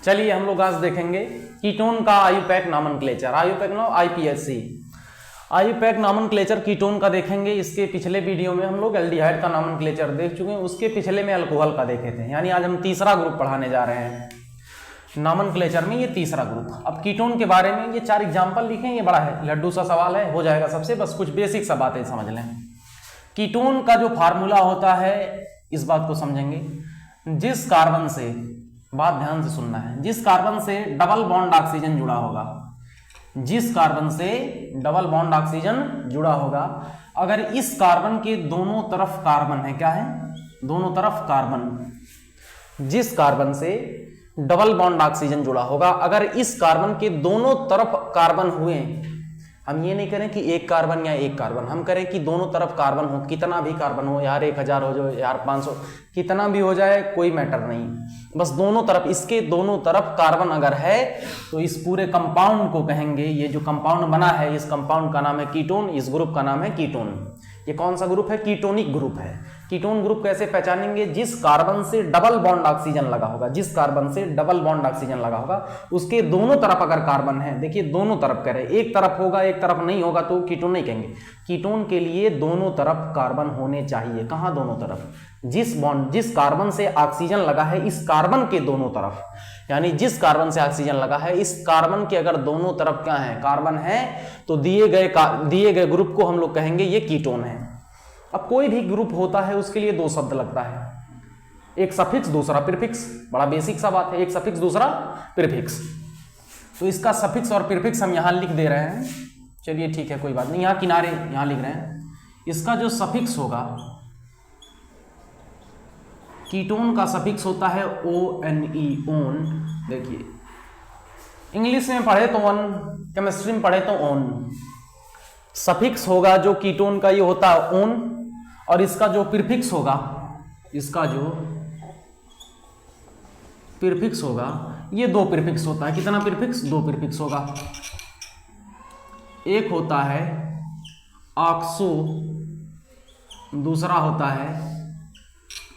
चलिए हम लोग आज देखेंगे कीटोन का आयुपैक नॉमेनक्लेचर। आयुपैक नो आईपीएचसी आयुपैक नॉमेनक्लेचर कीटोन का देखेंगे। इसके पिछले वीडियो में हम लोग एल्डिहाइड का नॉमेनक्लेचर देख चुके हैं, उसके पिछले में अल्कोहल का देखे थे। यानी आज हम तीसरा ग्रुप पढ़ाने जा रहे हैं नॉमेनक्लेचर में, ये तीसरा ग्रुप। अब कीटोन के बारे में ये 4 एग्जाम्पल लिखे, ये बड़ा है लड्डू सा सवाल है, हो जाएगा सबसे, बस कुछ बेसिक सा बातें समझ लें। कीटोन का जो फार्मूला होता है इस बात को समझेंगे, जिस कार्बन से, बात ध्यान से सुनना है, जिस कार्बन से डबल बॉन्ड ऑक्सीजन जुड़ा होगा, जिस कार्बन से डबल बॉन्ड ऑक्सीजन जुड़ा होगा, अगर इस कार्बन के दोनों तरफ कार्बन है, क्या है, दोनों तरफ कार्बन, जिस कार्बन से डबल बॉन्ड ऑक्सीजन जुड़ा होगा, अगर इस कार्बन के दोनों तरफ कार्बन हुए, हम ये नहीं करें कि एक कार्बन या एक कार्बन, हम करें कि दोनों तरफ कार्बन हो, कितना भी कार्बन हो यार, 1000 हो जाए यार, 500, कितना भी हो जाए कोई मैटर नहीं, बस दोनों तरफ, इसके दोनों तरफ कार्बन अगर है तो इस पूरे कंपाउंड को कहेंगे, ये जो कंपाउंड बना है इस कंपाउंड का नाम है कीटोन, इस ग्रुप का नाम है कीटोन। ये कौन सा ग्रुप है? कीटोनिक ग्रुप है। कीटोन ग्रुप कैसे पहचानेंगे? जिस कार्बन से डबल बॉन्ड ऑक्सीजन लगा होगा, जिस कार्बन से डबल बॉन्ड ऑक्सीजन लगा होगा, उसके दोनों तरफ अगर कार्बन है, देखिए दोनों तरफ कह रहे, एक तरफ होगा एक तरफ नहीं होगा तो कीटोन नहीं कहेंगे। कीटोन के लिए दोनों तरफ कार्बन होने चाहिए। कहाँ दोनों तरफ? जिस बॉन्ड, जिस कार्बन से ऑक्सीजन लगा है इस कार्बन के दोनों तरफ, यानी जिस कार्बन से ऑक्सीजन लगा है इस कार्बन के अगर दोनों तरफ क्या है, कार्बन है, तो दिए गए ग्रुप को हम लोग कहेंगे ये कीटोन है। अब कोई भी ग्रुप होता है उसके लिए 2 शब्द लगता है, एक सफिक्स दूसरा प्रीफिक्स। बड़ा बेसिक सा बात है, एक सफिक्स दूसरा प्रीफिक्स। तो इसका सफिक्स और प्रीफिक्स हम यहां लिख दे रहे हैं, चलिए ठीक है कोई बात नहीं, यहां किनारे यहां लिख रहे हैं। इसका जो सफिक्स होगा, कीटोन का सफिक्स होता है ONE, ओन। देखिए इंग्लिश में पढ़े तो वन, केमिस्ट्री में पढ़े तो ओन। सफिक्स होगा जो कीटोन का ये होता है ओन, और इसका जो प्रीफिक्स होगा, इसका जो प्रीफिक्स होगा, ये 2 प्रीफिक्स होता है। कितना प्रीफिक्स? 2 प्रीफिक्स होगा। एक होता है ऑक्सो, दूसरा होता है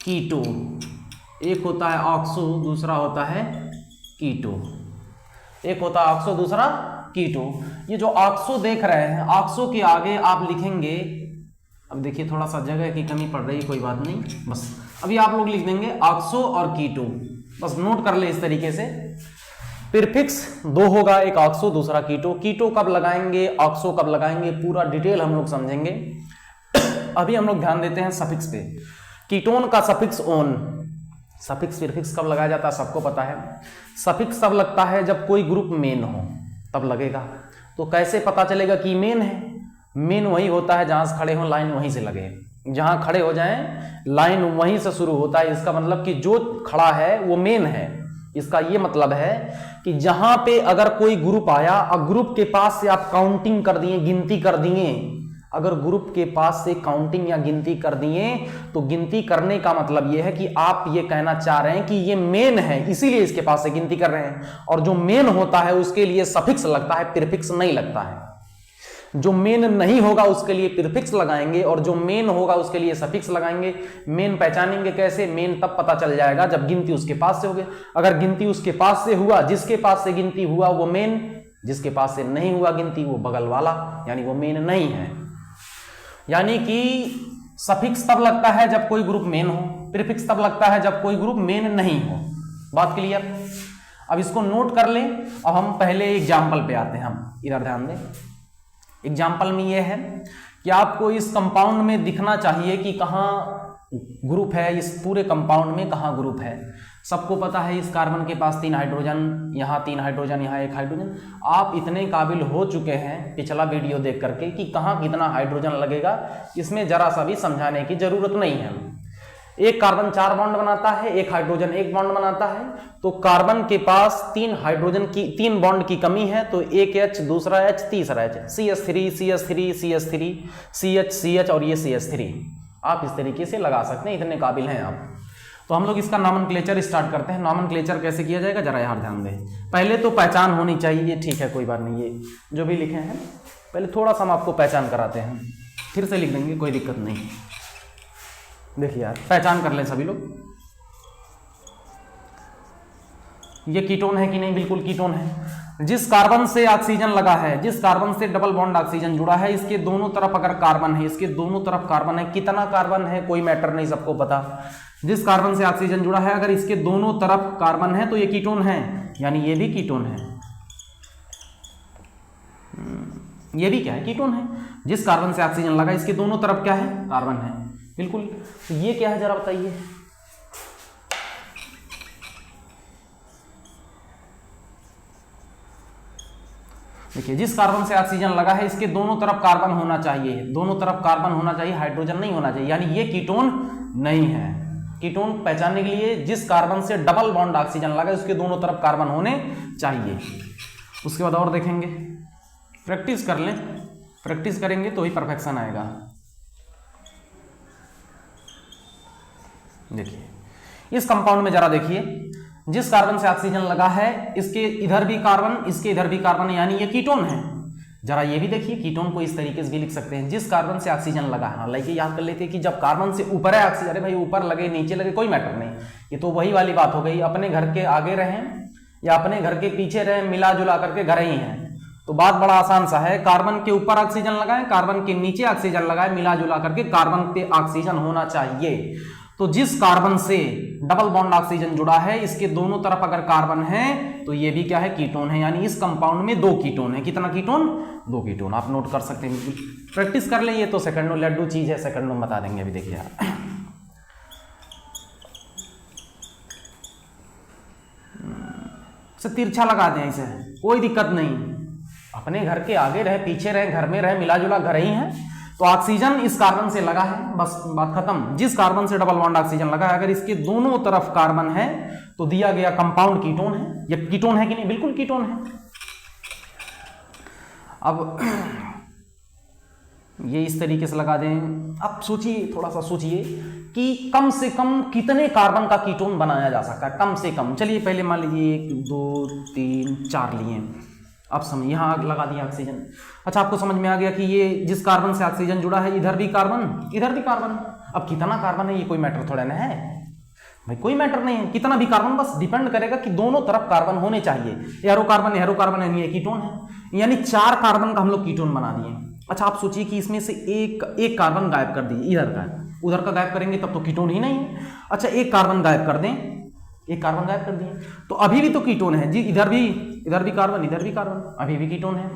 कीटो। एक होता है ऑक्सो, दूसरा होता है कीटो। एक होता है ऑक्सो, दूसरा कीटो। ये जो ऑक्सो देख रहे हैं, ऑक्सो के आगे आप लिखेंगे, अब देखिए थोड़ा सा जगह की कमी पड़ रही, कोई बात नहीं, बस अभी आप लोग लिख देंगे ऑक्सो और कीटो, बस नोट कर ले इस तरीके से। प्रीफिक्स 2 होगा, एक ऑक्सो दूसरा कीटो। कीटो कब लगाएंगे, ऑक्सो कब लगाएंगे, पूरा डिटेल हम लोग समझेंगे। अभी हम लोग ध्यान देते हैं सफिक्स पे। कीटोन का सफिक्स ओन, सफिक्स प्रीफिक्स कब लगाया जाता है सबको पता है। सफिक्स तब लगता है जब कोई ग्रुप मेन हो, तब लगेगा। तो कैसे पता चलेगा कि मेन है? मेन वही होता है जहां से खड़े हो लाइन वहीं से लगे, जहां खड़े हो जाएं लाइन वहीं से शुरू होता है। इसका मतलब कि जो खड़ा है वो मेन है। इसका ये मतलब है कि जहां पे अगर कोई ग्रुप आया और ग्रुप के पास से आप काउंटिंग कर दिए, गिनती कर दिए, अगर ग्रुप के पास से काउंटिंग या गिनती कर दिए, तो गिनती करने का मतलब यह है कि आप ये कहना चाह रहे हैं कि ये मेन है, इसीलिए इसके पास से गिनती कर रहे हैं। और जो मेन होता है उसके लिए सफिक्स लगता है, प्रीफिक्स नहीं लगता है। जो मेन नहीं होगा उसके लिए प्रीफिक्स लगाएंगे, और जो मेन होगा उसके लिए सफिक्स लगाएंगे। मेन पहचानेंगे कैसे? मेन तब पता चल जाएगा जब गिनती उसके पास से होगी। अगर गिनती उसके पास से हुआ, जिसके पास से गिनती हुआ वो मेन, जिसके पास से नहीं हुआ गिनती वो बगल वाला, यानी वो मेन नहीं है। यानी कि सफिक्स तब लगता है जब कोई ग्रुप मेन हो, प्रीफिक्स तब लगता है जब कोई ग्रुप मेन नहीं हो। बात क्लियर? अब इसको नोट कर लें। अब हम पहले एग्जाम्पल पे आते हैं, हम इधर ध्यान दें। एग्जाम्पल में यह है कि आपको इस कंपाउंड में दिखना चाहिए कि कहाँ ग्रुप है, इस पूरे कंपाउंड में कहाँ ग्रुप है। सबको पता है इस कार्बन के पास 3 हाइड्रोजन, यहाँ 3 हाइड्रोजन, यहाँ 1 हाइड्रोजन। आप इतने काबिल हो चुके हैं पिछला वीडियो देख करके कि कहाँ कितना हाइड्रोजन लगेगा, इसमें जरा सा भी समझाने की जरूरत नहीं है। एक कार्बन 4 बॉन्ड बनाता है, एक हाइड्रोजन 1 बॉन्ड बनाता है, तो कार्बन के पास 3 हाइड्रोजन की 3 बॉन्ड की कमी है, तो एक H, दूसरा H, तीसरा H, CH3 CH3 CH3 CH CH और ये CH3। आप इस तरीके से लगा सकते हैं, इतने काबिल हैं आप। तो हम लोग इसका नॉमेनक्लेचर स्टार्ट करते हैं। नॉमेनक्लेचर कैसे किया जाएगा जरा यार ध्यान दें। पहले तो पहचान होनी चाहिए, ठीक है कोई बात नहीं, ये जो भी लिखे हैं पहले थोड़ा सा हम आपको पहचान कराते हैं, फिर से लिख देंगे, कोई दिक्कत नहीं। देखिए यार पहचान कर लें सभी लोग। ये कीटोन है कि नहीं? बिल्कुल कीटोन है। जिस कार्बन से ऑक्सीजन लगा है, जिस कार्बन से डबल बॉन्ड ऑक्सीजन जुड़ा है, इसके दोनों तरफ अगर कार्बन है, इसके दोनों तरफ कार्बन है, कितना कार्बन है कोई मैटर नहीं, सबको पता। जिस कार्बन से ऑक्सीजन जुड़ा है अगर इसके दोनों तरफ कार्बन है तो ये कीटोन है, यानी ये भी कीटोन है। ये भी क्या है? कीटोन है। जिस कार्बन से ऑक्सीजन लगा इसके दोनों तरफ क्या है? कार्बन है। बिल्कुल। तो ये क्या है जरा बताइए? देखिए, जिस कार्बन से ऑक्सीजन लगा है इसके दोनों तरफ कार्बन होना चाहिए, दोनों तरफ कार्बन होना चाहिए, हाइड्रोजन नहीं होना चाहिए, यानी ये कीटोन नहीं है। कीटोन पहचानने के लिए जिस कार्बन से डबल बॉन्ड ऑक्सीजन लगा उसके दोनों तरफ कार्बन होने चाहिए। उसके बाद और देखेंगे, प्रैक्टिस कर लें, प्रैक्टिस करेंगे तो ही परफेक्शन आएगा। देखिए, इस कंपाउंड में जरा देखिए, जिस कार्बन से ऑक्सीजन लगा है इसके इधर भी कार्बन, इसके इधर भी कार्बन, यानी ये कीटोन है। जरा ये भी देखिए, कीटोन को इस तरीके से भी लिख सकते हैं, जिस कार्बन से ऑक्सीजन लगा है। हालांकि याद कर लेते हैं कि जब कार्बन से ऊपर है ऑक्सीजन, अरे भाई ऊपर लगे नीचे लगे कोई मैटर नहीं, ये तो वही वाली बात हो गई, अपने घर के आगे रहें या अपने घर के पीछे रहें, मिला जुला करके घर ही हैं। तो बात बड़ा आसान सा है, कार्बन के ऊपर ऑक्सीजन लगाएं, कार्बन के नीचे ऑक्सीजन लगाएं, मिला जुला करके कार्बन पे ऑक्सीजन होना चाहिए। तो जिस कार्बन से डबल बॉन्ड ऑक्सीजन जुड़ा है इसके दोनों तरफ अगर कार्बन है तो ये भी क्या है? कीटोन है, यानी इस कंपाउंड में 2 कीटोन है। कितना कीटोन? 2 कीटोन। आप नोट कर सकते हैं, प्रैक्टिस कर लें, ये तो सेकंडों लड्डू चीज है, सेकंडों में बता देंगे। अभी देखिए यार, तिरछा लगा दें इसे, कोई दिक्कत नहीं, अपने घर के आगे रहे पीछे रहे घर में रहे, मिला जुला घर ही है। तो ऑक्सीजन इस कार्बन से लगा है, बस बात खत्म। जिस कार्बन से डबल बॉन्ड ऑक्सीजन लगा है अगर इसके दोनों तरफ कार्बन है तो दिया गया कंपाउंड कीटोन है। ये कीटोन है कि नहीं? बिल्कुल कीटोन है। अब ये इस तरीके से लगा दें। अब सोचिए, थोड़ा सा सोचिए कि कम से कम कितने कार्बन का कीटोन बनाया जा सकता है, कम से कम। चलिए पहले मान लीजिए 1 2 3 4 लिए, अब समझ, यहाँ आग लगा दिया ऑक्सीजन। अच्छा, आपको समझ में आ गया कि ये जिस कार्बन से ऑक्सीजन जुड़ा है इधर भी कार्बन इधर भी कार्बन। अब कितना कार्बन है ये कोई मैटर थोड़ा ना है भाई, कोई मैटर नहीं है कितना भी कार्बन, बस डिपेंड करेगा कि दोनों तरफ कार्बन होने चाहिए। एरो कार्बन यानी ये कीटोन है, यानी 4 कार्बन का हम लोग कीटोन बना दिए। अच्छा, आप सोचिए कि इसमें से एक कार्बन गायब कर दिए, इधर का उधर का गायब करेंगे तब तो कीटोन ही नहीं है। अच्छा, एक कार्बन गायब कर दें, एक कार्बन गायब कर दिए तो अभी भी तो कीटोन है जी, इधर भी कार्बन इधर भी कार्बन, अभी भी कीटोन है।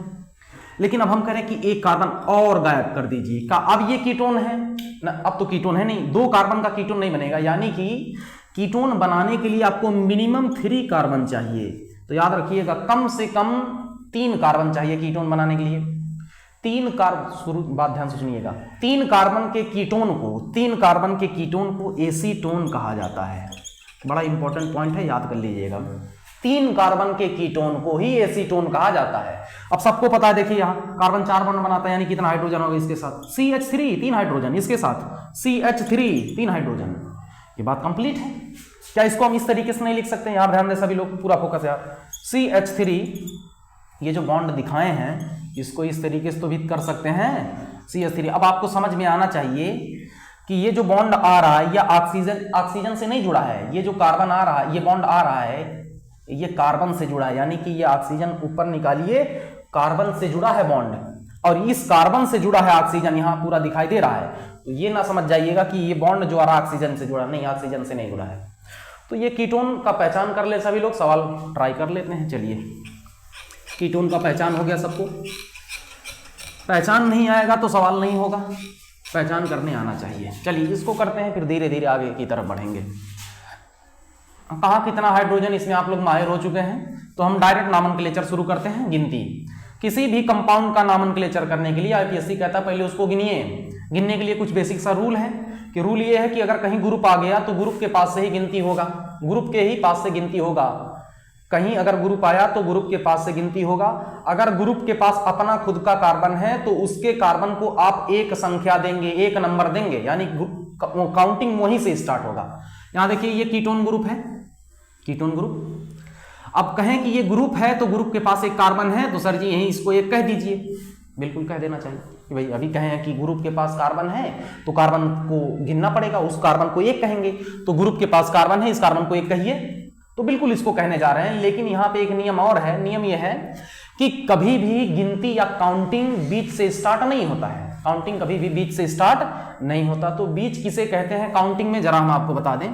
लेकिन अब हम करें कि एक कार्बन और गायब कर दीजिए, का अब ये कीटोन है ना? अब तो कीटोन है नहीं, 2 कार्बन का कीटोन नहीं बनेगा, यानी कि कीटोन बनाने के लिए आपको मिनिमम 3 कार्बन चाहिए। तो याद रखिएगा, कम से कम 3 कार्बन चाहिए कीटोन बनाने के लिए। 3 कार्बन, शुरू बात ध्यान से सुनिएगा, 3 कार्बन के कीटोन को एसीटोन कहा जाता है। बड़ा इंपॉर्टेंट पॉइंट है, याद कर लीजिएगा। 3 कार्बन के कीटोन को ही एसीटोन कहा जाता है। अब सबको पता है, देखिए यहाँ कार्बन 4 बॉन्ड बनाता है, यानी कितना हाइड्रोजन होगा इसके साथ? CH3 3 हाइड्रोजन, इसके साथ CH3 3 हाइड्रोजन। ये बात कंप्लीट है। क्या इसको हम इस तरीके से नहीं लिख सकते हैं? यार ध्यान दें सभी लोग, पूरा फोकस यार। CH3, ये जो बॉन्ड दिखाए हैं इसको इस तरीके से तो भी कर सकते हैं, CH3। अब आपको समझ में आना चाहिए कि ये जो बॉन्ड आ रहा है या ऑक्सीजन से नहीं जुड़ा है, ये जो कार्बन आ रहा है, ये बॉन्ड आ रहा है, ये कार्बन से जुड़ा है, यानी कि ये ऑक्सीजन ऊपर निकालिए, कार्बन से जुड़ा है बॉन्ड, और इस कार्बन से जुड़ा है ऑक्सीजन, यहां पूरा दिखाई दे रहा है। तो ये ना समझ जाइएगा कि ये बॉन्ड जो आ रहा है ऑक्सीजन से जुड़ा, नहीं, ऑक्सीजन से नहीं जुड़ा है। तो ये कीटोन का पहचान कर ले सभी लोग, सवाल ट्राई कर लेते हैं। चलिए, कीटोन का पहचान हो गया सबको। पहचान नहीं आएगा तो सवाल नहीं होगा, पहचान करने आना चाहिए। चलिए इसको करते हैं, फिर धीरे धीरे आगे की तरफ बढ़ेंगे। कहा कितना हाइड्रोजन, इसमें आप लोग माहिर हो चुके हैं, तो हम डायरेक्ट नॉमेनक्लेचर शुरू करते हैं, गिनती। किसी भी कंपाउंड का नॉमेनक्लेचर करने के लिए आईपीएससी कहता है पहले उसको गिनिए। गिनने के लिए कुछ बेसिक सा रूल है, कि रूल ये है कि अगर कहीं ग्रुप आ गया तो ग्रुप के पास से ही गिनती होगा, ग्रुप के ही पास से गिनती होगा। कहीं अगर ग्रुप आया तो ग्रुप के पास से गिनती होगा। अगर ग्रुप के पास अपना खुद का कार्बन है तो उसके कार्बन को आप एक संख्या देंगे, एक नंबर देंगे, यानी काउंटिंग वहीं से स्टार्ट होगा। यहां देखिए ये कीटोन ग्रुप है, कीटोन ग्रुप। अब कहें कि ये ग्रुप है तो ग्रुप के पास एक कार्बन है, तो सर जी यहीं इसको एक कह दीजिए, बिल्कुल कह देना चाहिए कि भाई अभी कहें कि ग्रुप के पास कार्बन है तो कार्बन को गिनना पड़ेगा, उस कार्बन को एक कहेंगे, तो ग्रुप के पास कार्बन है, इस कार्बन को एक कहिए, तो बिल्कुल इसको कहने जा रहे हैं। लेकिन यहां पे एक नियम और है, नियम यह है कि कभी भी गिनती या काउंटिंग बीच से स्टार्ट नहीं होता है, काउंटिंग कभी भी बीच से स्टार्ट नहीं होता। तो बीच किसे कहते हैं काउंटिंग में, जरा हम आपको बता दें।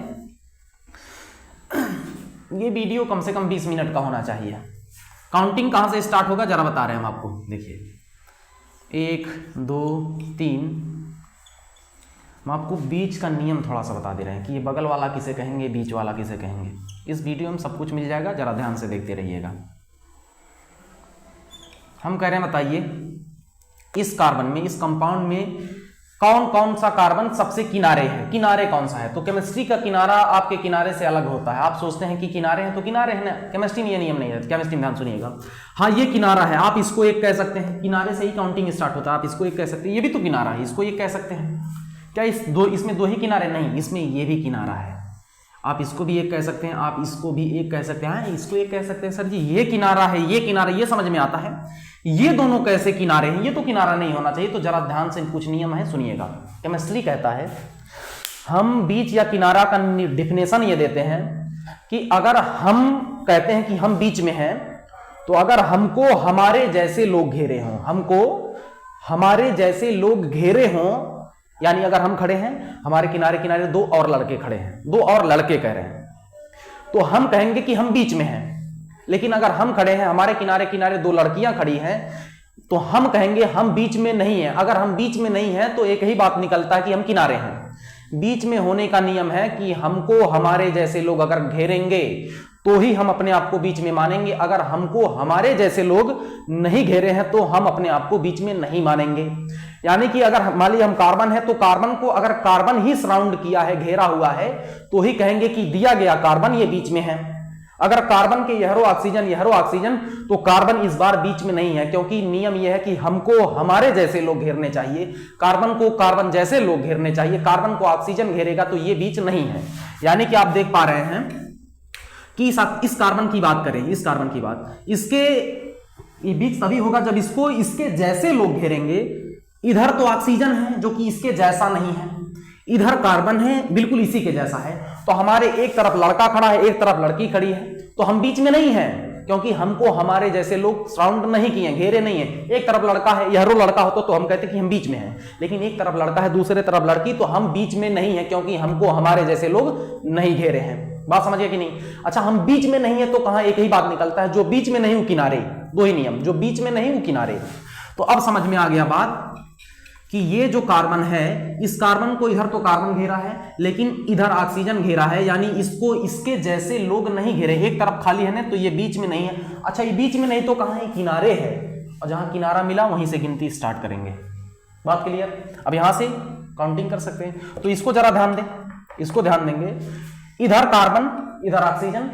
ये वीडियो कम से कम 20 मिनट का होना चाहिए। काउंटिंग कहां से स्टार्ट होगा जरा बता रहे हैं हम आपको, देखिए 1 2 3। हम आपको बीच का नियम थोड़ा सा बता दे रहे हैं कि ये बगल वाला किसे कहेंगे, बीच वाला किसे कहेंगे। इस वीडियो में सब कुछ मिल जाएगा, जरा ध्यान से देखते रहिएगा। हम कह रहे हैं बताइए इस कार्बन में, इस कंपाउंड में कौन कौन सा कार्बन सबसे किनारे है, किनारे कौन सा है। तो केमिस्ट्री का किनारा आपके किनारे से अलग होता है। आप सोचते हैं कि किनारे हैं तो किनारे हैं ना, केमिस्ट्री में ये नियम नहीं है। केमिस्ट्री में ध्यान सुनिएगा, हाँ ये किनारा है, आप इसको एक कह सकते हैं, किनारे से ही काउंटिंग स्टार्ट होता है, आप इसको एक कह सकते हैं। ये भी तो किनारा है, इसको एक कह सकते हैं। क्या इसमें दो ही किनारे नहीं, इसमें ये भी किनारा है, आप इसको भी एक कह सकते हैं, आप इसको भी एक कह सकते हैं, इसको एक कह सकते हैं। सर जी ये किनारा है, ये किनारा, ये समझ में आता है। ये दोनों कैसे किनारे हैं, ये तो किनारा नहीं होना चाहिए। तो जरा ध्यान से कुछ नियम है, सुनिएगा। केमिस्ट्री कहता है, हम बीच या किनारा का डिफिनेशन ये देते हैं कि अगर हम कहते हैं कि हम बीच में हैं, तो अगर हमको हमारे जैसे लोग घेरे हों, हमको हमारे जैसे लोग घेरे हों, यानी अगर हम खड़े हैं, हमारे किनारे किनारे 2 और लड़के खड़े हैं, 2 और लड़के कह रहे हैं, तो हम कहेंगे कि हम बीच में हैं। लेकिन अगर हम खड़े हैं, हमारे किनारे किनारे 2 लड़कियां खड़ी हैं, तो हम कहेंगे हम बीच में नहीं हैं। अगर हम बीच में नहीं हैं तो एक ही बात निकलता है कि हम किनारे हैं। बीच में होने का नियम है कि हमको हमारे जैसे लोग अगर घेरेंगे तो ही हम अपने आप को बीच में मानेंगे। अगर हमको हमारे जैसे लोग नहीं घेरे हैं तो हम अपने आप को बीच में नहीं मानेंगे। यानी कि अगर मान लीजिए हम कार्बन है, तो कार्बन को अगर कार्बन ही सराउंड किया है, घेरा हुआ है, तो ही कहेंगे कि दिया गया कार्बन ये बीच में है। अगर कार्बन के यहरो ऑक्सीजन, तो कार्बन इस बार बीच में नहीं है, क्योंकि नियम यह है कि हमको हमारे जैसे लोग घेरने चाहिए, कार्बन को कार्बन जैसे लोग घेरने चाहिए। कार्बन को ऑक्सीजन घेरेगा तो ये बीच नहीं है। यानी कि आप देख पा रहे हैं कि इस कार्बन की बात करें, इस कार्बन की बात, इसके ये बीच तभी होगा जब इसको इसके जैसे लोग घेरेंगे। इधर तो ऑक्सीजन है जो कि इसके जैसा नहीं है, इधर कार्बन है बिल्कुल इसी के जैसा है। तो हमारे एक तरफ लड़का खड़ा है, एक तरफ लड़की खड़ी है, तो हम बीच में नहीं हैं, क्योंकि हमको हमारे जैसे लोग सराउंड नहीं किए, घेरे नहीं है। एक तरफ लड़का है, यह लड़का होता तो हम कहते कि हम बीच में हैं, लेकिन एक तरफ लड़का है, दूसरे तरफ लड़की, तो हम बीच में नहीं है, क्योंकि हमको हमारे जैसे लोग नहीं घेरे हैं। बात समझिए कि नहीं? अच्छा, हम बीच में नहीं है तो कहां एक ही बात निकलता है, जो बीच में नहीं वो किनारे, 2 ही नियम, जो बीच में नहीं वो किनारे। तो अब समझ में आ गया बात कि ये जो कार्बन है, इस कार्बन को इधर तो कार्बन घेरा है, लेकिन इधर ऑक्सीजन घेरा है, यानी इसको इसके जैसे लोग नहीं घेरे। एक तरफ खाली है ना, तो ये बीच में नहीं है। अच्छा, ये बीच में नहीं तो कहां है? किनारे है, और जहां किनारा मिला वहीं से गिनती स्टार्ट करेंगे। बात क्लियर? अब यहां से काउंटिंग कर सकते हैं। तो इसको जरा ध्यान दें, इसको ध्यान देंगे। इधर कार्बन, इधर ऑक्सीजन।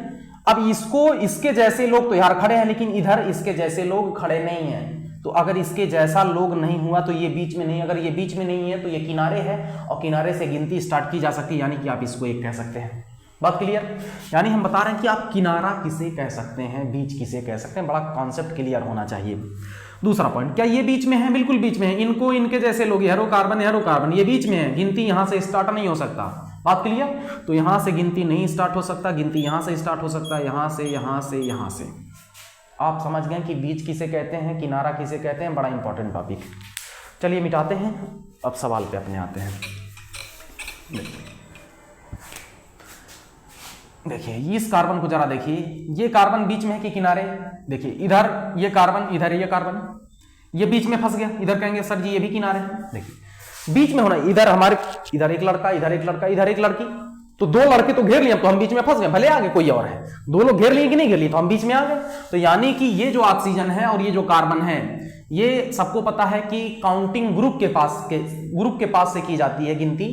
अब इसको इसके जैसे लोग तो यार खड़े हैं, लेकिन इधर इसके जैसे लोग खड़े नहीं हैं। तो अगर इसके जैसा लोग नहीं हुआ तो ये बीच में नहीं, अगर ये बीच में नहीं है तो ये किनारे है, और किनारे से गिनती स्टार्ट की जा सकती है, यानी कि आप इसको एक कह सकते हैं। बात क्लियर? यानी हम बता रहे हैं कि आप किनारा किसे कह सकते हैं, बीच किसे कह सकते हैं, बड़ा कॉन्सेप्ट क्लियर होना चाहिए। दूसरा पॉइंट, क्या ये बीच में है? बिल्कुल बीच में है। इनको इनके जैसे लोग, हेरो कार्बन, ये बीच में है, गिनती यहां से स्टार्ट नहीं हो सकता। बात क्लियर? तो यहां से गिनती नहीं स्टार्ट हो सकता, गिनती यहां से स्टार्ट हो सकता है, यहां से, यहां से, यहां से। आप समझ गए कि बीच किसे कहते हैं, किनारा किसे कहते हैं, बड़ा इंपॉर्टेंट टॉपिक। चलिए मिटाते हैं, अब सवाल पे अपने आते हैं। देखिए इस कार्बन को जरा देखिए, ये कार्बन बीच में है कि किनारे? देखिए इधर ये कार्बन, इधर ये कार्बन, ये बीच में फंस गया। इधर कहेंगे सर जी ये भी किनारे है। देखिए बीच में होना, इधर हमारे, इधर एक लड़का, इधर एक लड़का, इधर एक लड़की, तो 2 लड़के तो घेर लिए, तो हम बीच में फंस गए। भले आगे कोई और है, 2 लोग घेर लिए कि नहीं घेर लिए, तो हम बीच में आ गए। तो यानी कि ये जो ऑक्सीजन है और ये जो कार्बन है, ये सबको पता है कि काउंटिंग ग्रुप के पास से की जाती है गिनती।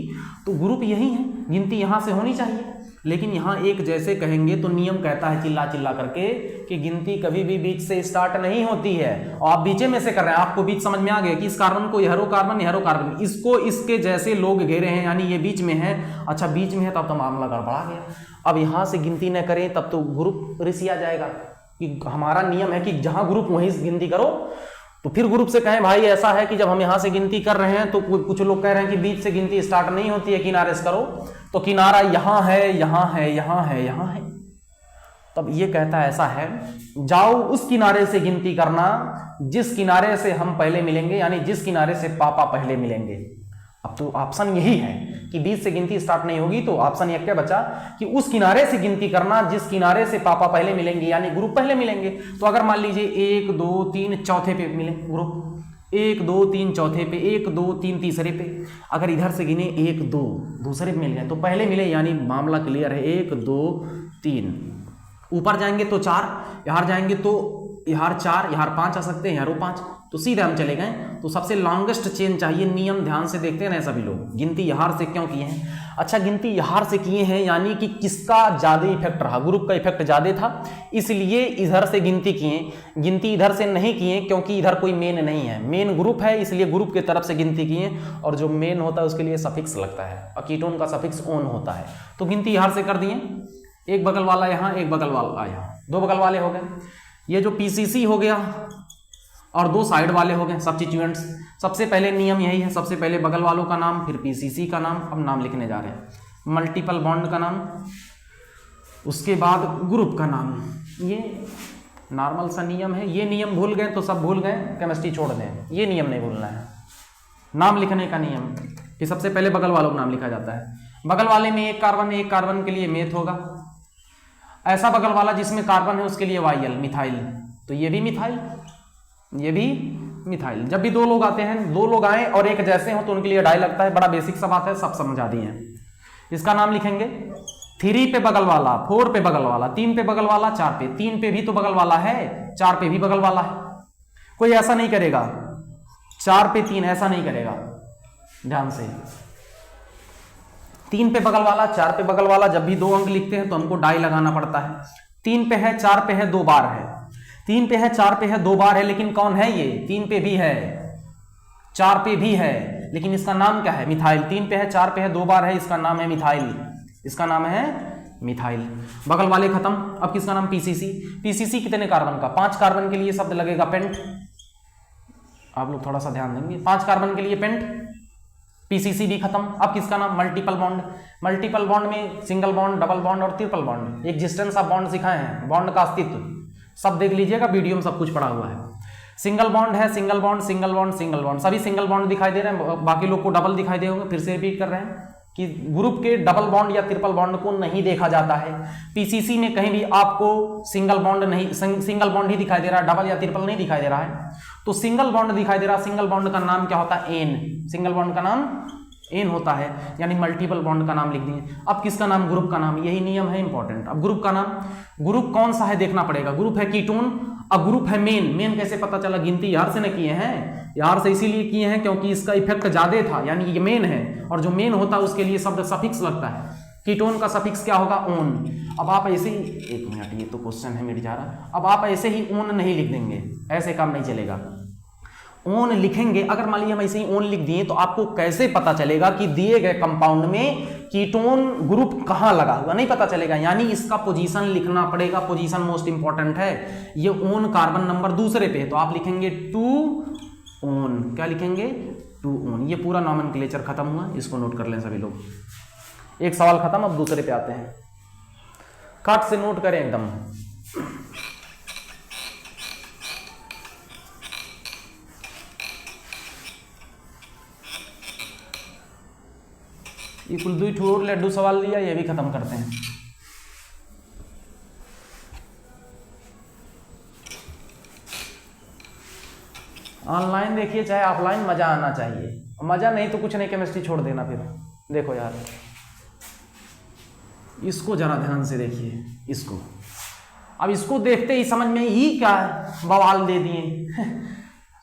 तो ग्रुप यही है, गिनती यहां से होनी चाहिए। लेकिन यहां एक जैसे कहेंगे तो नियम कहता है चिल्ला चिल्ला करके कि गिनती कभी भी बीच से स्टार्ट नहीं होती है। और आप बीचे में से कर रहे हैं, आपको बीच समझ में आ गया कि इस कार्बन को हेरो कार्बन, इसको इसके जैसे लोग घेरे हैं, यानी ये बीच में है। अच्छा बीच में है तब तो मामला गड़बड़ा गया। अब यहां से गिनती न करें तब तो ग्रुप रिसिया जाएगा, कि हमारा नियम है कि जहां ग्रुप वहीं गिनती करो। तो फिर ग्रुप से कहें भाई ऐसा है कि जब हम यहां से गिनती कर रहे हैं तो कुछ लोग कह रहे हैं कि बीच से गिनती स्टार्ट नहीं होती है, किनारे से करो। तो किनारा यहां है, यहां है, यहां है, यहां है। तब ये कहता है ऐसा है, जाओ उस किनारे से गिनती करना जिस किनारे से हम पहले मिलेंगे, यानी जिस किनारे से पापा पहले मिलेंगे। अब तो ऑप्शन यही है कि बीच से गिनती स्टार्ट नहीं होगी, तो ऑप्शन ये क्या बचा कि उस किनारे से गिनती करना जिस किनारे से पापा पहले मिलेंगे, यानी ग्रुप पहले मिलेंगे। तो अगर मान लीजिए 1 2 3 चौथे पे मिले ग्रुप, 1 2 3 चौथे पे, 1 2 3 तीसरे पे, अगर इधर से गिने 1 2 दूसरे पे मिल गए तो पहले मिले, यानी मामला क्लियर है। 1 2 3, ऊपर जाएंगे तो 4, यहाँ जाएंगे तो यहाँ 4, यहाँ 5 आ सकते हैं, यहाँ 5, तो सीधे हम चले गए। तो सबसे लॉन्गेस्ट चेन चाहिए, नियम ध्यान से देखते हैं ना सभी लोग। गिनती यहाँ से क्यों किए हैं? अच्छा, गिनती यहाँ से किए हैं यानी कि किसका ज़्यादा इफेक्ट रहा, ग्रुप का इफेक्ट ज़्यादा था, इसलिए इधर से गिनती किए। गिनती इधर से नहीं किए क्योंकि इधर कोई मेन नहीं है, मेन ग्रुप है, इसलिए ग्रुप की तरफ से गिनती किए। और जो मेन होता है उसके लिए सफिक्स लगता है, और कीटोन का सफिक्स ओन होता है। तो गिनती यहाँ से कर दिए, एक बगल वाला यहाँ, एक बगल वाला यहाँ, 2 बगल वाले हो गए। ये जो पीसीसी हो गया और 2 साइड वाले हो गए सब्स्टिट्यूएंट्स। सबसे पहले नियम यही है, सबसे पहले बगल वालों का नाम, फिर पीसीसी का नाम। अब नाम लिखने जा रहे हैं, मल्टीपल बॉन्ड का नाम, उसके बाद ग्रुप का नाम। ये नॉर्मल सा नियम है, ये नियम भूल गए तो सब भूल गए, केमिस्ट्री छोड़ दें, ये नियम नहीं भूलना है। नाम लिखने का नियम कि सबसे पहले बगल वालों का नाम लिखा जाता है। बगल वाले में एक कार्बन के लिए मेथ होगा। ऐसा बगल वाला जिसमें कार्बन है उसके लिए वाइल, मिथाइल। तो ये भी मिथाइल, ये भी मिथाइल। जब भी 2 लोग आते हैं, 2 लोग आए और एक जैसे हो तो उनके लिए डाई लगता है। बड़ा बेसिक सा बात है, सब समझा दिए हैं। इसका नाम लिखेंगे 3 पे बगल वाला, 4 पे बगल वाला, 3 पे बगल वाला, 4 पे। 3 पे भी तो बगल वाला है, 4 पे भी बगल वाला है। कोई ऐसा नहीं करेगा 4 पे 3, ऐसा नहीं करेगा, ध्यान से। 3 पे बगल वाला, 4 पे बगल वाला, जब भी 2 अंक लिखते हैं तो हमको डाई लगाना पड़ता है। 3 पे है, 4 पे है, 2 बार है। 3 पे है, 4 पे है, 2 बार है, लेकिन कौन है ये? 3 पे भी है, 4 पे भी है, लेकिन इसका नाम क्या है? मिथाइल। 3 पे है, 4 पे है, 2 बार है, इसका नाम है मिथाइल। इसका नाम है मिथाइल। बगल वाले खत्म। अब किसका नाम? पीसीसी। पीसीसी कितने कार्बन का? 5 कार्बन के लिए शब्द लगेगा पेंट। आप लोग थोड़ा सा ध्यान देंगे, 5 कार्बन के लिए पेंट। पीसीसी भी खत्म। अब किसका नाम? Multiple bond. मल्टीपल बॉन्ड में सिंगल बॉन्ड, डबल बॉन्ड और triple bond, existence of bond सिखाए हैं, बॉन्ड का अस्तित्व सब देख लीजिएगा, वीडियो में सब कुछ पढ़ा हुआ है। सिंगल बॉन्ड है, single bond, single bond, single bond, सभी सिंगल बॉन्ड दिखाई दे रहे हैं, बाकी लोग को डबल दिखाई दे होंगे। फिर से रिपीट कर रहे हैं कि ग्रुप के डबल बॉन्ड या ट्रिपल बॉन्ड को नहीं देखा जाता है। पीसीसी में कहीं भी आपको सिंगल बॉन्ड नहीं, सिंगल बॉन्ड ही दिखाई दे रहा है, डबल या ट्रिपल नहीं दिखाई दे रहा है। तो सिंगल बॉन्ड दिखाई दे रहा है, सिंगल बॉन्ड का नाम क्या होता है? एन। सिंगल बॉन्ड का नाम एन होता है, यानी मल्टीपल बॉन्ड का नाम लिख दिए। अब किसका नाम? ग्रुप का नाम। यही नियम है इंपॉर्टेंट। अब ग्रुप का नाम, ग्रुप कौन सा है देखना पड़ेगा। ग्रुप है कीटोन, अब ग्रुप है मेन। मेन कैसे पता चला? गिनती यार से न किए हैं, यार से इसीलिए किए हैं क्योंकि इसका इफेक्ट ज्यादा था, यानी ये मेन है, और जो मेन होता है उसके लिए शब्द सफिक्स लगता है। कीटोन का सफिक्स क्या होगा? ओन। अब आप ऐसे ही, एक मिनट, ये तो क्वेश्चन है मिट जा रहा। अब आप ऐसे ही ओन नहीं लिख देंगे, ऐसे काम नहीं चलेगा। ओन लिखेंगे। अगर मान लीजिए हम ऐसे ही ओन लिख दिए तो आपको कैसे पता चलेगा कि दिए गए कंपाउंड में कीटोन ग्रुप कहां लगा हुआ? नहीं पता चलेगा, यानी इसका पोजीशन लिखना पड़ेगा। पोजीशन मोस्ट इंपॉर्टेंट है। ये ओन कार्बन नंबर दूसरे पे है तो आप लिखेंगे 2 ओन। क्या लिखेंगे? 2 ओन। ये पूरा नॉमेनक्लेचर खत्म हुआ, इसको नोट कर लें सभी लोग। एक सवाल खत्म, अब दूसरे पे आते हैं। कट से नोट करें एकदम। ये कुल 2 ठो और लड्डू सवाल दिया, ये भी खत्म करते हैं। ऑनलाइन देखिए चाहे ऑफलाइन, मजा आना चाहिए। मजा नहीं तो कुछ नहीं, केमिस्ट्री छोड़ देना। फिर देखो यार, इसको जरा ध्यान से देखिए, इसको। अब इसको देखते ही समझ में ही क्या बवाल दे दिए।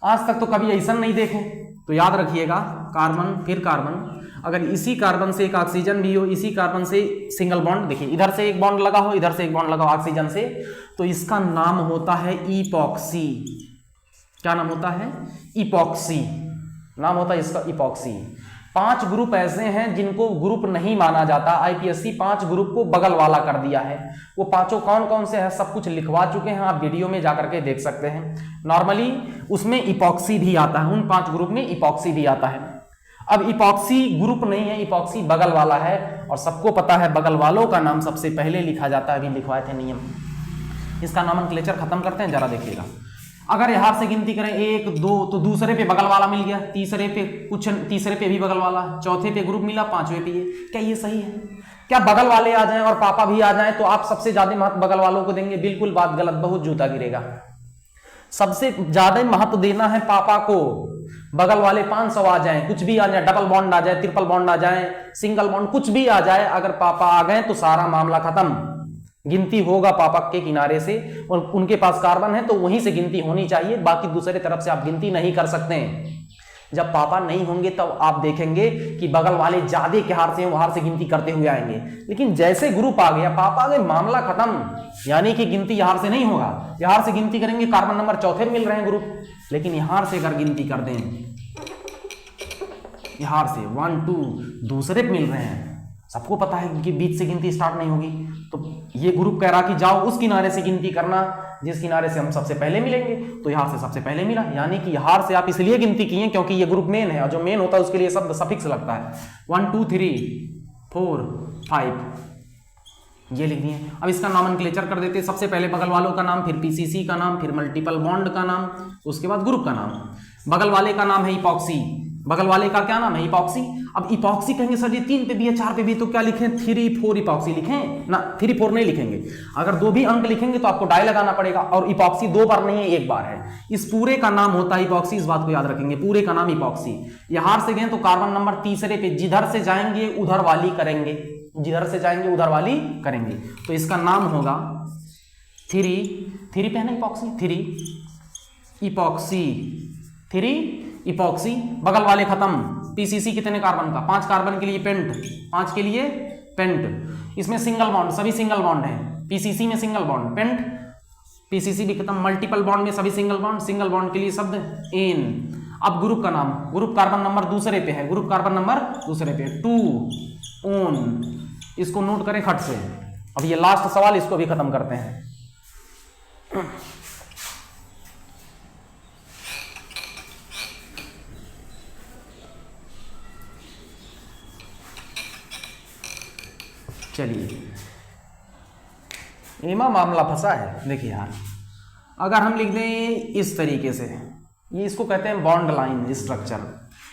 आज तक तो कभी ऐसा नहीं देखे। तो याद रखिएगा, कार्बन फिर कार्बन, अगर इसी कार्बन से एक ऑक्सीजन भी हो, इसी कार्बन से सिंगल बॉन्ड, देखिए इधर से एक बॉन्ड लगा हो, इधर से एक बॉन्ड लगा हो ऑक्सीजन से, तो इसका नाम होता है इपॉक्सी। क्या नाम होता है? इपॉक्सी नाम होता है इसका, इपॉक्सी। 5 ग्रुप ऐसे हैं जिनको ग्रुप नहीं माना जाता। आईपीएससी 5 ग्रुप को बगल वाला कर दिया है। वो 5 कौन कौन से हैं सब कुछ लिखवा चुके हैं, आप वीडियो में जाकर के देख सकते हैं। नॉर्मली उसमें इपॉक्सी भी आता है, उन 5 ग्रुप में इपॉक्सी भी आता है। अब इपॉक्सी ग्रुप नहीं है, इपॉक्सी बगल वाला है, और सबको पता है बगल वालों का नाम सबसे पहले लिखा जाता है। अभी लिखवाए थे नियम। इसका नॉमेनक्लेचर खत्म करते हैं, जरा देखिएगा। अगर यहाँ से गिनती करें 1 2 तो दूसरे पे बगल वाला मिल गया, तीसरे पे भी बगल वाला, चौथे पे ग्रुप मिला, पांचवे पे ये। क्या ये सही है? क्या बगल वाले आ जाएं और पापा भी आ जाएं तो आप सबसे ज्यादा महत्व बगल वालों को देंगे? बिल्कुल बात गलत, बहुत जूता गिरेगा। सबसे ज्यादा महत्व देना है पापा को। बगल वाले 500 आ जाएं, कुछ भी आ जाए, डबल बॉन्ड आ जाए, ट्रिपल बॉन्ड आ जाए, सिंगल बॉन्ड कुछ भी आ जाए, अगर पापा आ गए तो सारा मामला खत्म। गिनती होगा पापा के किनारे से, और उनके पास कार्बन है तो वहीं से गिनती होनी चाहिए, बाकी दूसरे तरफ से आप गिनती नहीं कर सकते हैं। जब पापा नहीं होंगे तब तो आप देखेंगे कि बगल वाले ज्यादा के हार से वहां से गिनती करते हुए आएंगे, लेकिन जैसे ग्रुप आ गया, पापा आ गए, मामला खत्म। यानी कि गिनती यहां से नहीं होगा, यहां से गिनती करेंगे, कार्बन नंबर चौथे में मिल रहे हैं ग्रुप, लेकिन यहां से अगर गिनती कर दें, यहां से 1 2 दूसरे पे मिल रहे हैं, सबको पता है कि बीच से गिनती स्टार्ट नहीं होगी, तो ये ग्रुप कह रहा कि जाओ उस किनारे से गिनती करना जिस किनारे से हम सबसे पहले मिलेंगे, तो यहां से सबसे पहले मिला, यानी कि यहां से आप इसलिए गिनती किए क्योंकि ये ग्रुप मेन है, और जो मेन होता है उसके लिए शब्द सफिक्स लगता है। 1 2 3 4 5 ये लिख दिए। अब इसका नॉमेनक्लेचर कर देते हैं, सबसे पहले बगल वालों का नाम, फिर पीसीसी का नाम, फिर मल्टीपल बॉन्ड का नाम, उसके बाद ग्रुप का नाम। बगल वाले का नाम है इपॉक्सी, बगल वाले का क्या नाम है? इपॉक्सी। अब इपॉक्सी कहेंगे सर जी 3 पे भी है 4 पे भी, तो क्या लिखें? 3 4 इपॉक्सी लिखें ना? 3 4 नहीं लिखेंगे, अगर 2 भी अंक लिखेंगे तो आपको डाई लगाना पड़ेगा, और इपॉक्सी 2 बार नहीं है, 1 बार है। इस पूरे का नाम होता है इपॉक्सी, इस बात को याद रखेंगे, पूरे का नाम इपॉक्सी। यहां से गए तो कार्बन नंबर तीसरे पे, जिधर से जाएंगे उधर वाली करेंगे, जिधर से जाएंगे उधर वाली करेंगे, तो इसका नाम होगा 3 पे है ना इपॉक्सी, 3 इपॉक्सी, 3 इपॉक्सी। बगल वाले खत्म। पीसीसी कितने कार्बन का? 5 कार्बन के लिए पेंट, 5 के लिए पेंट। इसमें सिंगल बॉन्ड, सभी सिंगल बॉन्ड है, पीसीसी में सिंगल बॉन्ड, पेंट पीसीसी भी खत्म। मल्टीपल बॉन्ड में सभी सिंगल बॉन्ड, सिंगल बॉन्ड के लिए शब्द एन। अब ग्रुप का नाम, ग्रुप कार्बन नंबर दूसरे पे है, ग्रुप कार्बन नंबर दूसरे पे 2 ओन, इसको नोट करें खट से। अब ये लास्ट सवाल, इसको भी खत्म करते हैं। चलिए, एमा मामला फंसा है। देखिए यार, अगर हम लिख दें इस तरीके से, ये इसको कहते हैं बॉन्ड लाइन स्ट्रक्चर।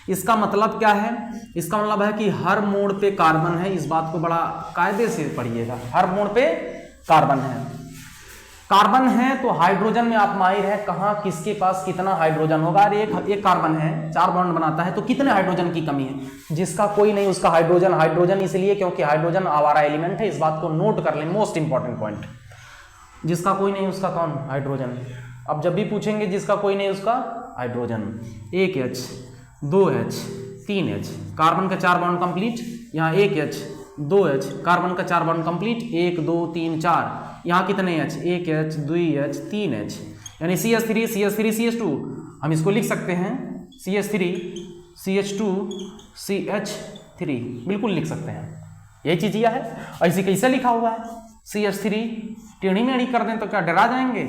इसका मतलब क्या है? इसका मतलब है कि हर मोड़ पे कार्बन है, इस बात को बड़ा कायदे से पढ़िएगा, हर मोड़ पे कार्बन है। कार्बन है तो हाइड्रोजन में आप माहिर है, कहाँ किसके पास कितना हाइड्रोजन होगा। अरे एक कार्बन है, 4 बॉन्ड बनाता है, तो कितने हाइड्रोजन की कमी है? जिसका कोई नहीं उसका हाइड्रोजन। हाइड्रोजन इसलिए क्योंकि हाइड्रोजन आवारा एलिमेंट है, इस बात को नोट कर लें, मोस्ट इंपॉर्टेंट पॉइंट। जिसका कोई नहीं उसका कौन? हाइड्रोजन। अब जब भी पूछेंगे जिसका कोई नहीं उसका hydrogen, 1H 2H 3H, carbon का 4 बॉन्ड कंप्लीट, यहाँ 1H 2H, कार्बन का 4 बॉन्ड कंप्लीट, 1 2 3 4, यहाँ कितने H? 1H 2H 3H, यानी CH3 CH3 CH2। हम इसको लिख सकते हैं CH3 CH2 CH3, बिल्कुल लिख सकते हैं, यही चीज यह है। ऐसे कैसे लिखा हुआ है? CH3 टेढ़ी मेढ़ी कर दें तो क्या डरा जाएंगे?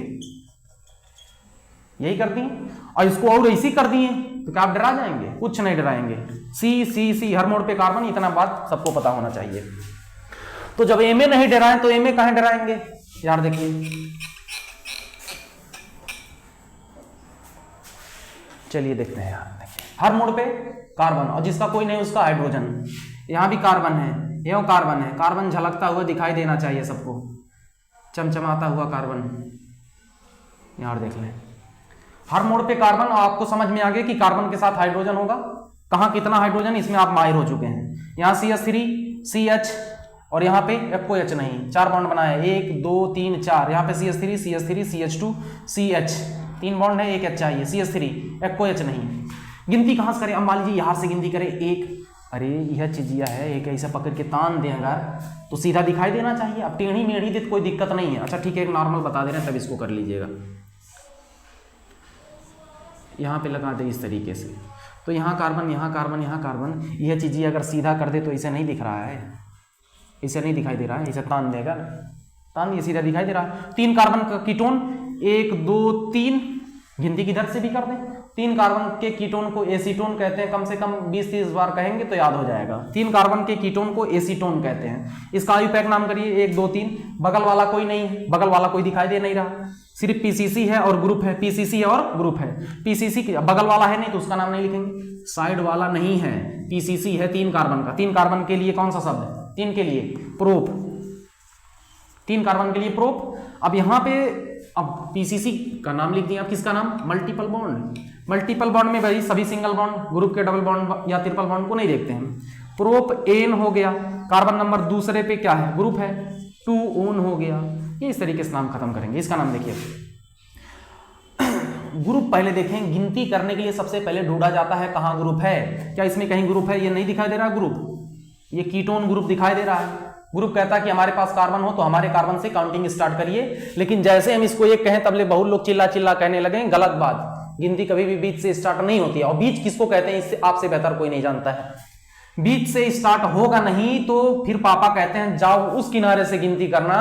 यही कर दिए, और इसको और ऐसी कर दिए तो क्या आप डरा जाएंगे? कुछ नहीं डराएंगे। C हर मोड़ पे कार्बन, इतना बात सबको पता होना चाहिए। तो जब Ma नहीं डराएं तो Ma कहां डराएंगे? यार देखिए, चलिए देखते हैं यार। देखिए, हर मोड़ पे कार्बन, और जिसका कोई नहीं उसका हाइड्रोजन। यहां भी कार्बन है, यह कार्बन है, कार्बन झलकता हुआ दिखाई देना चाहिए सबको, चमचमाता हुआ कार्बन। यार देख लें, हर मोड़ पे कार्बन, और आपको समझ में आ गया कि कार्बन के साथ हाइड्रोजन होगा। कहां कितना हाइड्रोजन, इसमें आप माहिर हो चुके हैं। यहाँ CH3 CH, और यहाँ पे कोई H नहीं, 4 बॉन्ड बनाए, 1 2 3 4, यहाँ पे CH3 CH3 CH2 CH, 3 bond है, 1 H चाहिए, CH3, कोई H नहीं। गिनती कहाँ से करें? अब मान लीजिए यहाँ से गिनती करें 1, अरे यह चीजिया है, एक ऐसा पकड़ के तान दें अगर तो सीधा दिखाई देना चाहिए। अब टेढ़ी मेढ़ी दे तो कोई दिक्कत नहीं है। अच्छा ठीक है, एक नॉर्मल बता दे रहे हैं, तब इसको कर लीजिएगा। यहाँ पे लगा दे इस तरीके से, तो यहाँ कार्बन, यहाँ कार्बन, यहाँ कार्बन, यह चीज़ अगर सीधा कर दे तो इसे नहीं दिख रहा है, इसे नहीं दिखाई दे रहा है, इसे तान देगा, तान दिए सीधा दिखाई दे रहा है। 3 कार्बन का कीटोन, 1 2 3, गिनती किधर से भी कर दें। 3 कार्बन के कीटोन को एसीटोन कहते हैं, कम से कम 20-30 बार कहेंगे तो याद हो जाएगा। 3 कार्बन के कीटोन को एसीटोन कहते हैं। इसका आयुपैक नाम करिए 1 2 3। बगल वाला कोई नहीं है, बगल वाला कोई दिखाई दे नहीं रहा, सिर्फ पीसीसी है और ग्रुप है, पीसीसी और ग्रुप है। पीसीसी बगल वाला है नहीं तो उसका नाम नहीं लिखेंगे, साइड वाला नहीं है, पीसीसी है 3 कार्बन का। 3 कार्बन के लिए कौन सा शब्द है? 3 के लिए प्रोप, 3 कार्बन के लिए प्रोप। अब यहाँ पे अब पीसीसी का नाम लिख दिया, अब किसका नाम? Multiple bond. मल्टीपल बॉन्ड में भाई सभी सिंगल बॉन्ड, ग्रुप के डबल बॉन्ड या ट्रिपल बॉन्ड को नहीं देखते हैं। प्रोप एन हो गया, कार्बन नंबर दूसरे पे क्या है? ग्रुप है, 2 ओन हो गया। ये इस तरीके से नाम खत्म करेंगे। इसका नाम देखिए ग्रुप पहले देखें, गिनती करने के लिए सबसे पहले ढूंढा जाता है कहाँ ग्रुप है। क्या इसमें कहीं ग्रुप है? ये नहीं दिखाई दे रहा ग्रुप, ये कीटोन ग्रुप दिखाई दे रहा है। ग्रुप कहता है कि हमारे पास कार्बन हो तो हमारे कार्बन से काउंटिंग स्टार्ट करिए, लेकिन जैसे हम इसको एक कहें तबले बहुत लोग चिल्ला चिल्ला कहने लगे, गलत बात। गिनती कभी भी बीच से स्टार्ट नहीं होती है, और बीच किसको कहते हैं इससे आपसे बेहतर कोई नहीं जानता है। बीच से स्टार्ट होगा नहीं तो फिर पापा कहते हैं जाओ उस किनारे से गिनती करना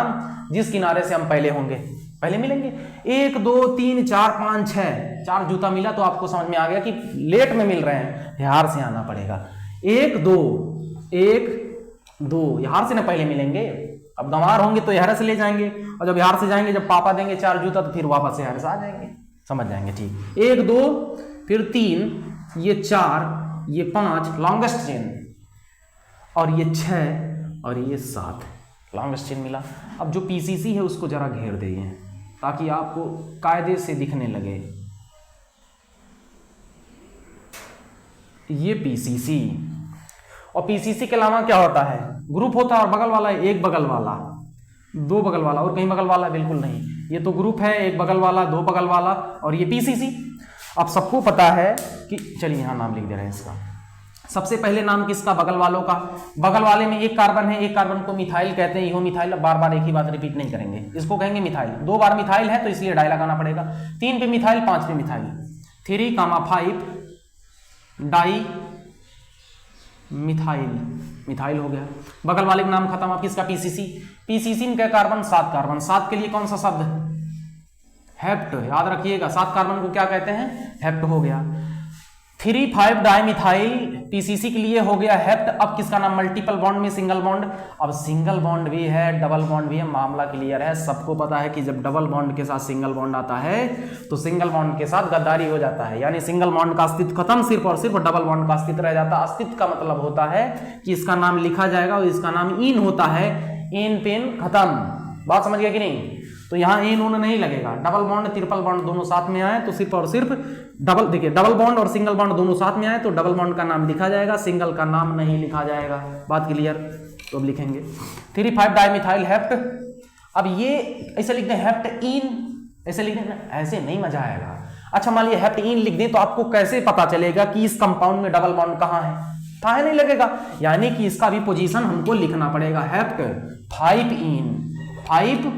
जिस किनारे से हम पहले होंगे, पहले मिलेंगे। 1 2 3 4 5 6, 4 जूता मिला तो आपको समझ में आ गया कि लेट में मिल रहे हैं, बिहार से आना पड़ेगा। 1 2 1 2 यहाँ से ना पहले मिलेंगे। अब गंवार होंगे तो यहाँ से ले जाएंगे, और जब यहाँ से जाएंगे, जब पापा देंगे 4 जूता तो फिर वापस यहाँ से आ जाएंगे, समझ जाएंगे। ठीक, 1 2 फिर 3, ये 4, ये 5 लॉन्गेस्ट चेन, और ये 6 और ये 7 लॉन्गेस्ट चेन मिला। अब जो पीसीसी है उसको जरा घेर देंगे ताकि आपको कायदे से दिखने लगे। ये पीसीसी, और पीसीसी के अलावा क्या होता है? ग्रुप होता है और बगल वाला, एक बगल वाला, 2 बगल वाला, और कहीं बगल वाला बिल्कुल नहीं। ये तो ग्रुप है, एक बगल वाला, 2 बगल वाला, और ये पीसीसी। अब सबको पता है कि, चलिए यहां नाम लिख दे रहे हैं इसका। सबसे पहले नाम किसका? बगल वालों का। बगल वाले में एक कार्बन है, एक कार्बन को मिथाइल कहते हैं, इहो मिथाइल। अब बार बार एक ही बात रिपीट नहीं करेंगे, इसको कहेंगे मिथाइल। 2 बार मिथाइल है तो इसलिए डाई लगाना पड़ेगा। 3 पे मिथाइल, 5 पे मिथाइल, 3, 5 डाई मिथाइल, मिथाइल हो गया। बगल वाले का नाम खत्म। अब किसका? पीसीसी। पीसीसी में क्या कार्बन? 7 कार्बन। 7 के लिए कौन सा शब्द? हेप्ट। याद रखिएगा 7 कार्बन को क्या कहते हैं? हेप्ट हो गया। 3 5 डाइमिथाइल पीसीसी के लिए हो गया हेप्ट। अब किसका नाम? मल्टीपल बॉन्ड में सिंगल बॉन्ड। अब सिंगल बॉन्ड भी है, डबल बॉन्ड भी है, मामला क्लियर है। सबको पता है कि जब डबल बॉन्ड के साथ सिंगल बॉन्ड आता है तो सिंगल बॉन्ड के साथ गद्दारी हो जाता है, यानी सिंगल बॉन्ड का अस्तित्व खत्म, सिर्फ और सिर्फ डबल बॉन्ड का अस्तित्व रह जाता है। अस्तित्व का मतलब होता है कि इसका नाम लिखा जाएगा और इसका नाम इन होता है, इन पेन खत्म। बात समझ गया कि नहीं? तो यहाँ इन ऊन नहीं लगेगा। डबल बॉन्ड ट्रिपल बॉन्ड दोनों साथ में आए तो सिर्फ और सिर्फ डबल, देखिए डबल बॉन्ड और सिंगल बॉन्ड दोनों साथ में आए तो डबल बॉन्ड का नाम लिखा जाएगा, सिंगल का नाम नहीं लिखा जाएगा। बात क्लियर? तो अब लिखेंगे 3 5 डाइमिथाइल हेप्ट। अब ये ऐसे लिख दें हेप्ट इन, ऐसे लिख दें, ऐसे नहीं मजा आएगा। अच्छा मान लीजिए हेप्ट इन लिख दें तो आपको कैसे पता चलेगा कि इस कंपाउंड में डबल बॉन्ड कहाँ है? कहाँ नहीं लगेगा, यानी कि इसका भी पोजीशन हमको लिखना पड़ेगा। हेप्ट 5 इन, 5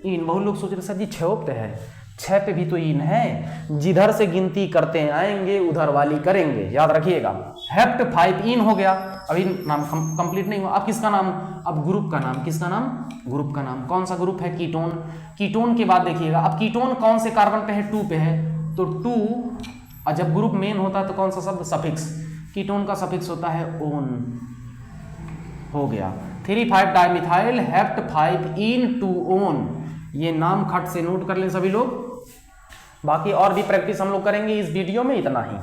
इन। बहुत लोग सोच रहे सर जी 6 पे है, 6 पे भी तो इन है। जिधर से गिनती करते आएंगे उधर वाली करेंगे, याद रखिएगा। हेप्ट 5 इन हो गया। अभी नाम कंप्लीट नहीं हुआ। अब किसका नाम? अब ग्रुप का नाम। किसका नाम? ग्रुप का नाम। कौन सा ग्रुप है? कीटोन। कीटोन के बाद देखिएगा, अब कीटोन कौन से कार्बन पे है? 2 पे है, तो 2। और जब ग्रुप मेन होता है तो कौन सा शब्द? सफिक्स। कीटोन का सफिक्स होता है ओन। हो गया 3 5 डाइमिथाइल हेप्ट 5 इन 2 ओन। ये नाम खट से नोट कर लें सभी लोग। बाकी और भी प्रैक्टिस हम लोग करेंगे इस वीडियो में, इतना ही।